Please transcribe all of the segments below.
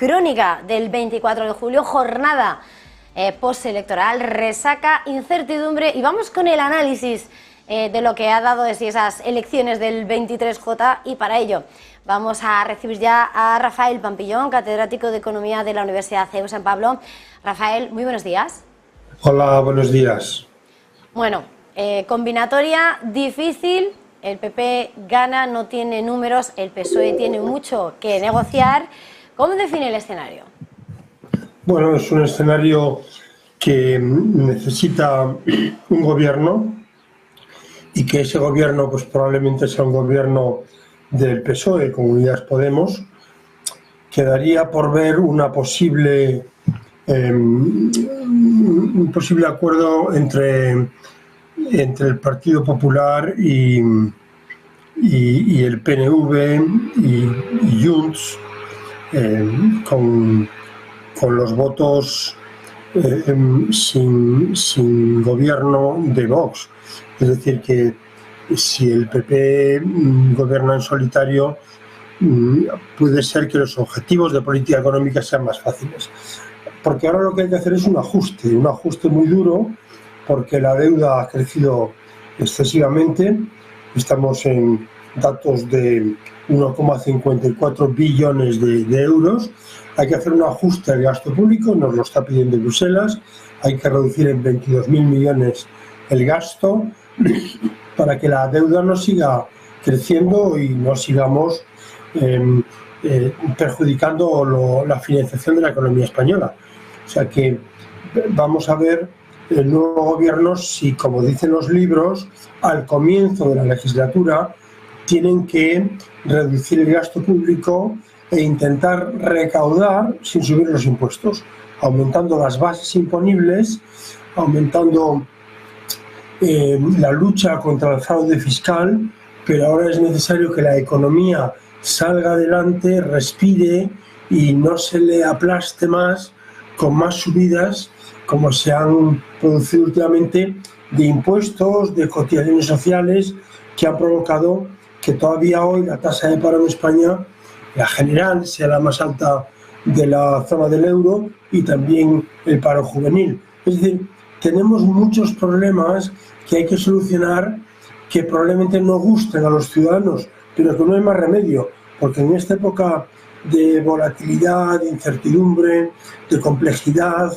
crónica del 24 de julio, jornada postelectoral, resaca, incertidumbre, y vamos con el análisis de lo que ha dado de sí esas elecciones del 23J, y para ello vamos a recibir ya a Rafael Pampillón, catedrático de Economía de la Universidad CEU San Pablo. Rafael, muy buenos días. Hola, buenos días. Bueno, combinatoria difícil, el PP gana, no tiene números, el PSOE tiene mucho que negociar. ¿Cómo define el escenario? Bueno, es un escenario que necesita un gobierno y que ese gobierno pues probablemente sea un gobierno del PSOE con Unidas Podemos. Quedaría por ver un posible acuerdo entre el Partido Popular y el PNV y Junts, con los votos sin gobierno de Vox. Es decir, que si el PP gobierna en solitario, puede ser que los objetivos de política económica sean más fáciles. Porque ahora lo que hay que hacer es un ajuste muy duro, porque la deuda ha crecido excesivamente. Estamos en datos de 1,54 billones de euros. Hay que hacer un ajuste al gasto público, nos lo está pidiendo Bruselas. Hay que reducir en 22.000 millones el gasto para que la deuda no siga creciendo y no sigamos perjudicando la financiación de la economía española. O sea que vamos a ver el nuevo gobierno si, como dicen los libros, al comienzo de la legislatura tienen que reducir el gasto público e intentar recaudar sin subir los impuestos, aumentando las bases imponibles, aumentando la lucha contra el fraude fiscal, pero ahora es necesario que la economía salga adelante, respire y no se le aplaste más con más subidas como se han producido últimamente de impuestos, de cotizaciones sociales, que han provocado que todavía hoy la tasa de paro en España, la general, sea la más alta de la zona del euro, y también el paro juvenil. Es decir, tenemos muchos problemas que hay que solucionar, que probablemente no gusten a los ciudadanos, pero que no hay más remedio, porque en esta época de volatilidad, de incertidumbre, de complejidad,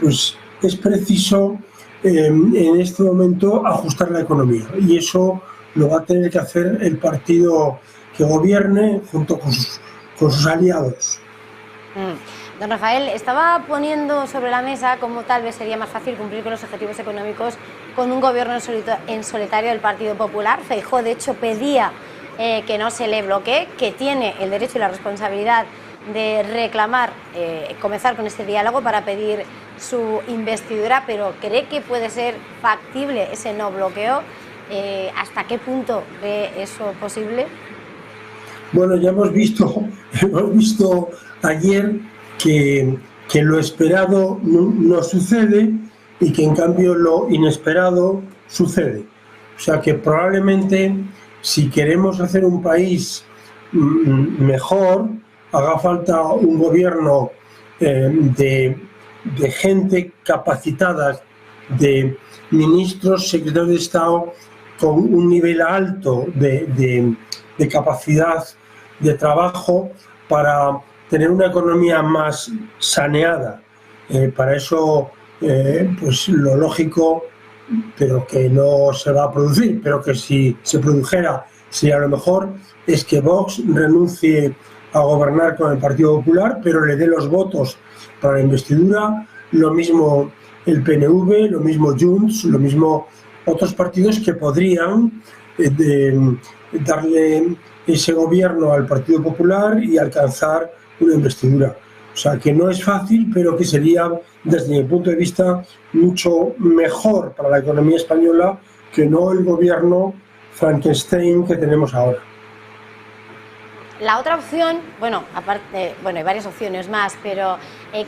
pues es preciso en este momento ajustar la economía, y eso lo va a tener que hacer el partido que gobierne junto con sus aliados. Don Rafael, estaba poniendo sobre la mesa cómo tal vez sería más fácil cumplir con los objetivos económicos con un gobierno en solitario del Partido Popular. Feijóo, de hecho, pedía que no se le bloquee, que tiene el derecho y la responsabilidad de reclamar, comenzar con este diálogo para pedir su investidura, pero ¿cree que puede ser factible ese no bloqueo? ¿Hasta qué punto ve eso posible? Bueno, ya hemos visto ayer que lo esperado no sucede y que en cambio lo inesperado sucede. O sea que probablemente, si queremos hacer un país mejor, haga falta un gobierno de gente capacitada, de ministros, secretarios de Estado con un nivel alto de capacidad de trabajo para tener una economía más saneada. Para eso, pues lo lógico, pero que no se va a producir, pero que si se produjera sería lo mejor, es que Vox renuncie a gobernar con el Partido Popular, pero le dé los votos para la investidura, lo mismo el PNV, lo mismo Junts, lo mismo otros partidos que podrían darle ese gobierno al Partido Popular y alcanzar una investidura. O sea, que no es fácil, pero que sería, desde mi punto de vista, mucho mejor para la economía española que no el gobierno Frankenstein que tenemos ahora. La otra opción, bueno, aparte, hay varias opciones más, pero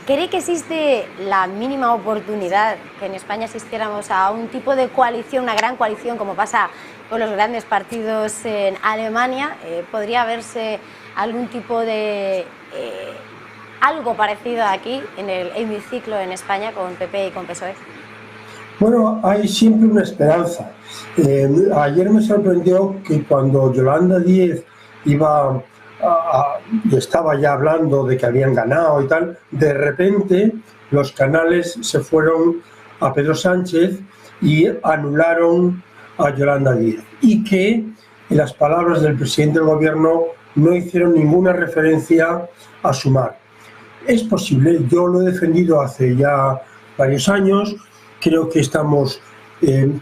¿cree que existe la mínima oportunidad que en España asistiéramos a un tipo de coalición, una gran coalición, como pasa con los grandes partidos en Alemania? ¿Podría verse algún tipo de algo parecido aquí en el hemiciclo en España con PP y con PSOE? Bueno, hay siempre una esperanza. Ayer me sorprendió que cuando Yolanda Díez iba y estaba ya hablando de que habían ganado y tal, de repente los canales se fueron a Pedro Sánchez y anularon a Yolanda Díez, y que las palabras del presidente del gobierno no hicieron ninguna referencia a Sumar. Es posible, yo lo he defendido hace ya varios años. Creo que estamos,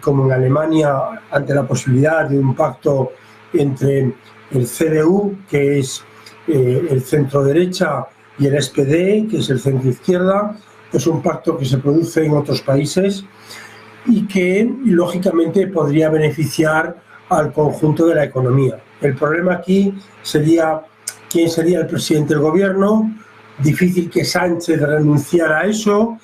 como en Alemania, ante la posibilidad de un pacto entre el CDU, que es el centro derecha, y el SPD, que es el centro izquierda. Es un pacto que se produce en otros países y que, lógicamente, podría beneficiar al conjunto de la economía. El problema aquí sería quién sería el presidente del gobierno. Difícil que Sánchez renunciara a eso.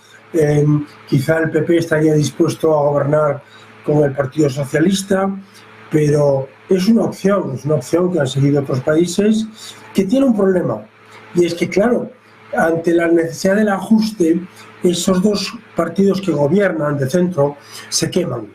Quizá el PP estaría dispuesto a gobernar con el Partido Socialista, pero es una opción que han seguido otros países, que tiene un problema, y es que, claro, ante la necesidad del ajuste, esos dos partidos que gobiernan de centro se queman,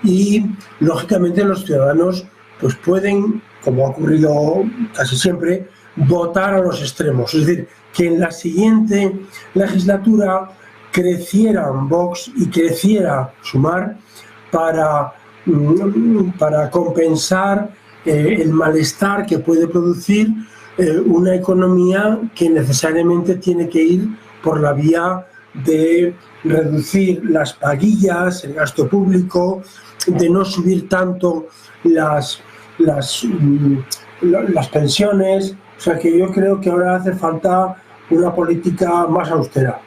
y lógicamente los ciudadanos pues pueden, como ha ocurrido casi siempre, votar a los extremos. Es decir, que en la siguiente legislatura crecieran Vox y creciera Sumar para compensar el malestar que puede producir una economía que necesariamente tiene que ir por la vía de reducir las paguillas, el gasto público, de no subir tanto las pensiones. O sea que yo creo que ahora hace falta una política más austera.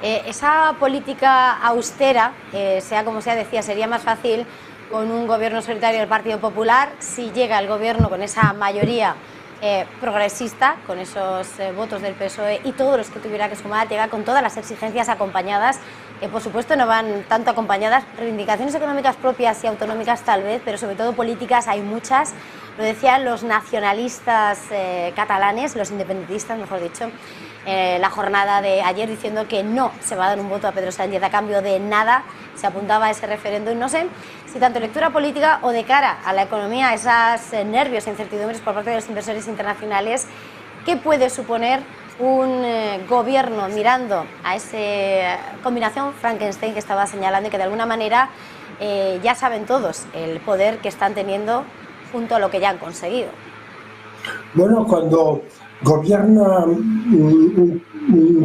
Esa política austera, sea como sea, decía, sería más fácil con un gobierno solitario del Partido Popular. Si llega el gobierno con esa mayoría progresista, con esos votos del PSOE y todos los que tuviera que sumar, llega con todas las exigencias acompañadas, que por supuesto no van tanto acompañadas, reivindicaciones económicas propias y autonómicas tal vez, pero sobre todo políticas hay muchas. Lo decían los nacionalistas catalanes, los independentistas, mejor dicho, la jornada de ayer, diciendo que no se va a dar un voto a Pedro Sánchez a cambio de nada. Se apuntaba a ese referéndum. No sé si tanto lectura política o de cara a la economía, esos nervios e incertidumbres por parte de los inversores internacionales, ¿qué puede suponer un gobierno mirando a esa combinación Frankenstein que estaba señalando y que de alguna manera ya saben todos el poder que están teniendo junto a lo que ya han conseguido? Bueno, cuando gobierna un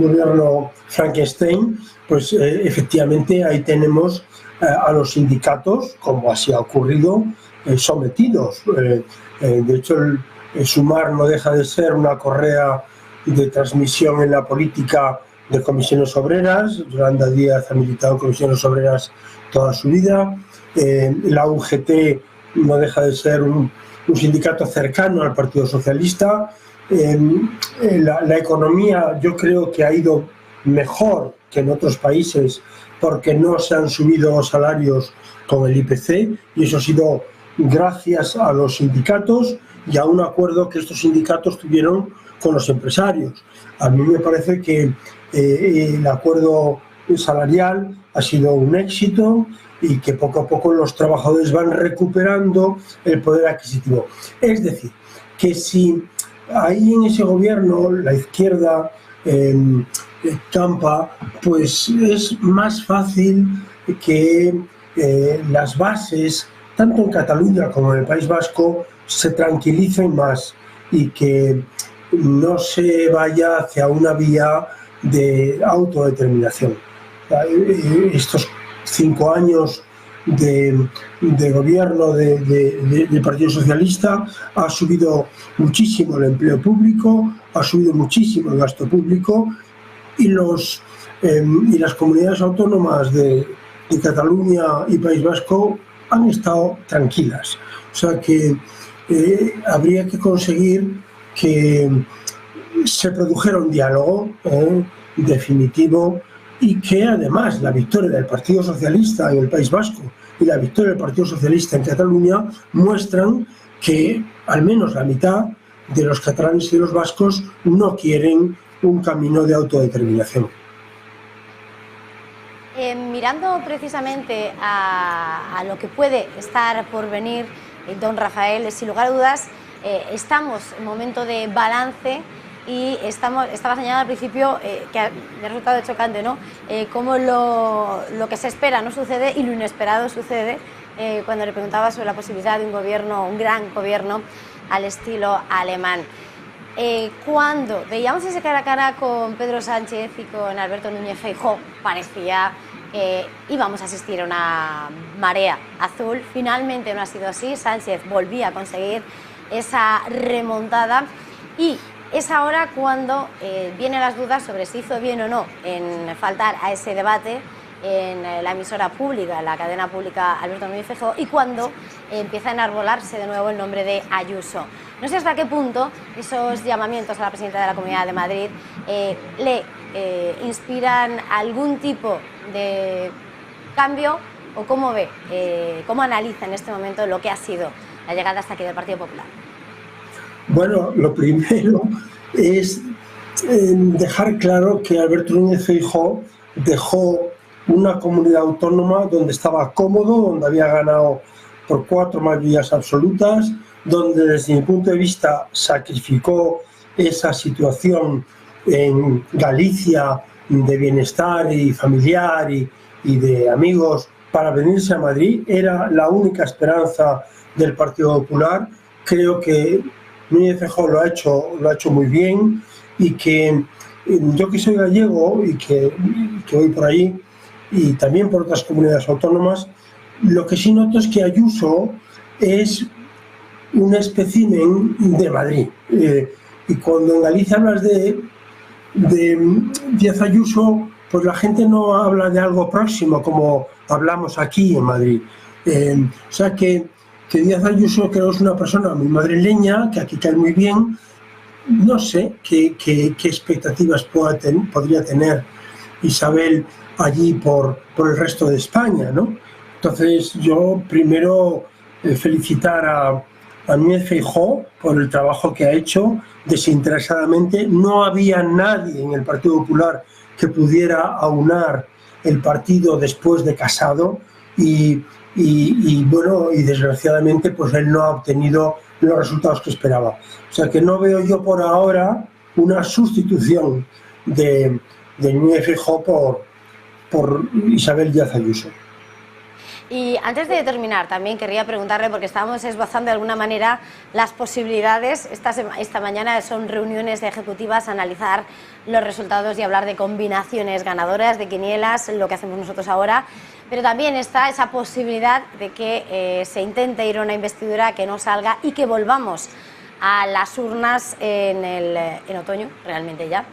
gobierno Frankenstein, pues efectivamente ahí tenemos a los sindicatos, como así ha ocurrido, sometidos. De hecho, el Sumar no deja de ser una correa de transmisión en la política de comisiones obreras. Yolanda Díaz ha militado en comisiones obreras toda su vida. La UGT no deja de ser un sindicato cercano al Partido Socialista. La economía, yo creo que ha ido mejor que en otros países porque no se han subido los salarios con el IPC, y eso ha sido gracias a los sindicatos y a un acuerdo que estos sindicatos tuvieron con los empresarios. A mí me parece que el acuerdo salarial ha sido un éxito y que poco a poco los trabajadores van recuperando el poder adquisitivo. Es decir, que si ahí en ese gobierno la izquierda campa, pues es más fácil que las bases, tanto en Cataluña como en el País Vasco, se tranquilicen más y que no se vaya hacia una vía de autodeterminación. Estos 5 años de gobierno del Partido Socialista ha subido muchísimo el empleo público, ha subido muchísimo el gasto público, y las comunidades autónomas de Cataluña y País Vasco han estado tranquilas. O sea que habría que conseguir que se produjera un diálogo definitivo, y que además la victoria del Partido Socialista en el País Vasco y la victoria del Partido Socialista en Cataluña muestran que al menos la mitad de los catalanes y de los vascos no quieren un camino de autodeterminación. Mirando precisamente a lo que puede estar por venir, don Rafael, sin lugar a dudas, estamos en momento de balance y estaba señalando al principio que me ha resultado chocante, ¿no? Cómo lo que se espera no sucede y lo inesperado sucede cuando le preguntaba sobre la posibilidad de un gobierno, un gran gobierno al estilo alemán. Cuando veíamos ese cara a cara con Pedro Sánchez y con Alberto Núñez Feijóo, parecía que íbamos a asistir a una marea azul. Finalmente no ha sido así. Sánchez volvía a conseguir esa remontada y es ahora cuando vienen las dudas sobre si hizo bien o no en faltar a ese debate en la emisora pública, en la cadena pública Alberto Núñez Feijóo, y cuando empieza a enarbolarse de nuevo el nombre de Ayuso. No sé hasta qué punto esos llamamientos a la presidenta de la Comunidad de Madrid le inspiran algún tipo de cambio, o cómo ve, cómo analiza en este momento lo que ha sido la llegada hasta aquí del Partido Popular. Bueno, lo primero es dejar claro que Alberto Núñez Feijóo dejó una comunidad autónoma donde estaba cómodo, donde había ganado por 4 mayorías absolutas, donde desde mi punto de vista sacrificó esa situación en Galicia de bienestar y familiar y de amigos para venirse a Madrid. Era la única esperanza del Partido Popular. Creo que Núñez Feijóo lo ha hecho muy bien, y que yo, que soy gallego y que voy por ahí y también por otras comunidades autónomas, lo que sí noto es que Ayuso es un espécimen de Madrid. Y cuando en Galicia hablas de Díaz Ayuso, pues la gente no habla de algo próximo como hablamos aquí en Madrid. O sea que Díaz Ayuso, creo, es una persona muy madrileña, que aquí cae muy bien. No sé qué expectativas podría tener Isabel allí por el resto de España, ¿no? Entonces, yo primero felicitar a Núñez Feijóo por el trabajo que ha hecho desinteresadamente. No había nadie en el Partido Popular que pudiera aunar el partido después de Casado, y bueno, y desgraciadamente pues él no ha obtenido los resultados que esperaba. O sea que no veo yo por ahora una sustitución de Núñez Feijóo por Isabel Díaz Ayuso. Y antes de terminar, también querría preguntarle, porque estábamos esbozando de alguna manera las posibilidades. Esta mañana son reuniones de ejecutivas, analizar los resultados y hablar de combinaciones ganadoras, de quinielas, lo que hacemos nosotros ahora. Pero también está esa posibilidad de que se intente ir a una investidura, que no salga y que volvamos a las urnas en otoño, realmente ya.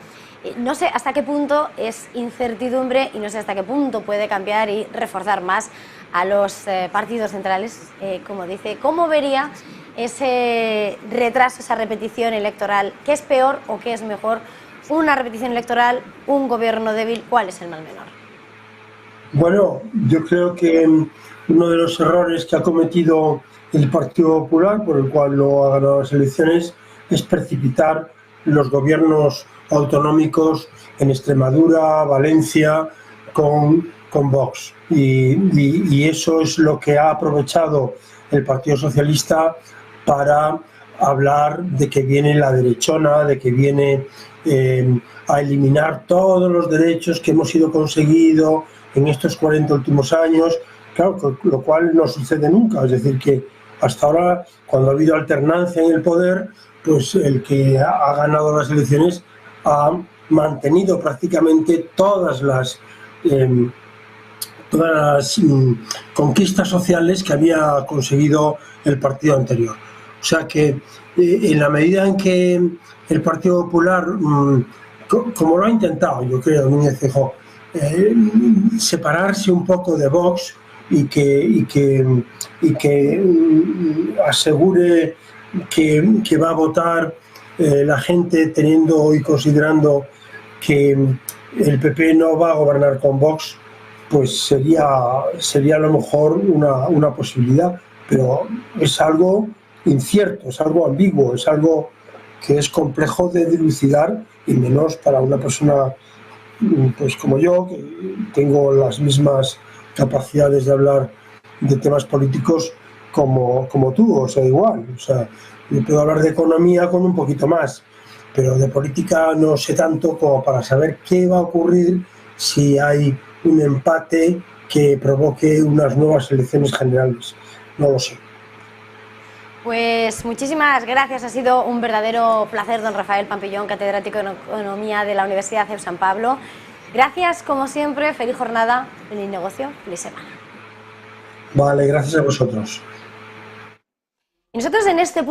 No sé hasta qué punto es incertidumbre y no sé hasta qué punto puede cambiar y reforzar más a los partidos centrales, como dice. ¿Cómo vería ese retraso, esa repetición electoral? ¿Qué es peor o qué es mejor? ¿Una repetición electoral, un gobierno débil? ¿Cuál es el mal menor? Bueno, yo creo que uno de los errores que ha cometido el Partido Popular, por el cual no ha ganado las elecciones, es precipitar los gobiernos autonómicos en Extremadura, Valencia, con Vox. Y eso es lo que ha aprovechado el Partido Socialista para hablar de que viene la derechona, de que viene a eliminar todos los derechos que hemos ido conseguido en estos 40 últimos años. Claro, lo cual no sucede nunca. Es decir, que hasta ahora, cuando ha habido alternancia en el poder, pues el que ha ganado las elecciones ha mantenido prácticamente todas las conquistas sociales que había conseguido el partido anterior. O sea que en la medida en que el Partido Popular, como lo ha intentado, yo creo, Núñez Feijóo, separarse un poco de Vox y que asegure que va a votar la gente teniendo y considerando que el PP no va a gobernar con Vox, pues sería a lo mejor una posibilidad, pero es algo incierto, es algo ambiguo, es algo que es complejo de dilucidar y menos para una persona pues como yo, que tengo las mismas capacidades de hablar de temas políticos como tú, o sea, igual. O sea, yo puedo hablar de economía con un poquito más, pero de política no sé tanto como para saber qué va a ocurrir si hay un empate que provoque unas nuevas elecciones generales. No lo sé. Pues muchísimas gracias, ha sido un verdadero placer, don Rafael Pampillón, catedrático de Economía de la Universidad CEU San Pablo. Gracias, como siempre, feliz jornada, feliz negocio, feliz semana. Vale, gracias a vosotros. Y nosotros en este punto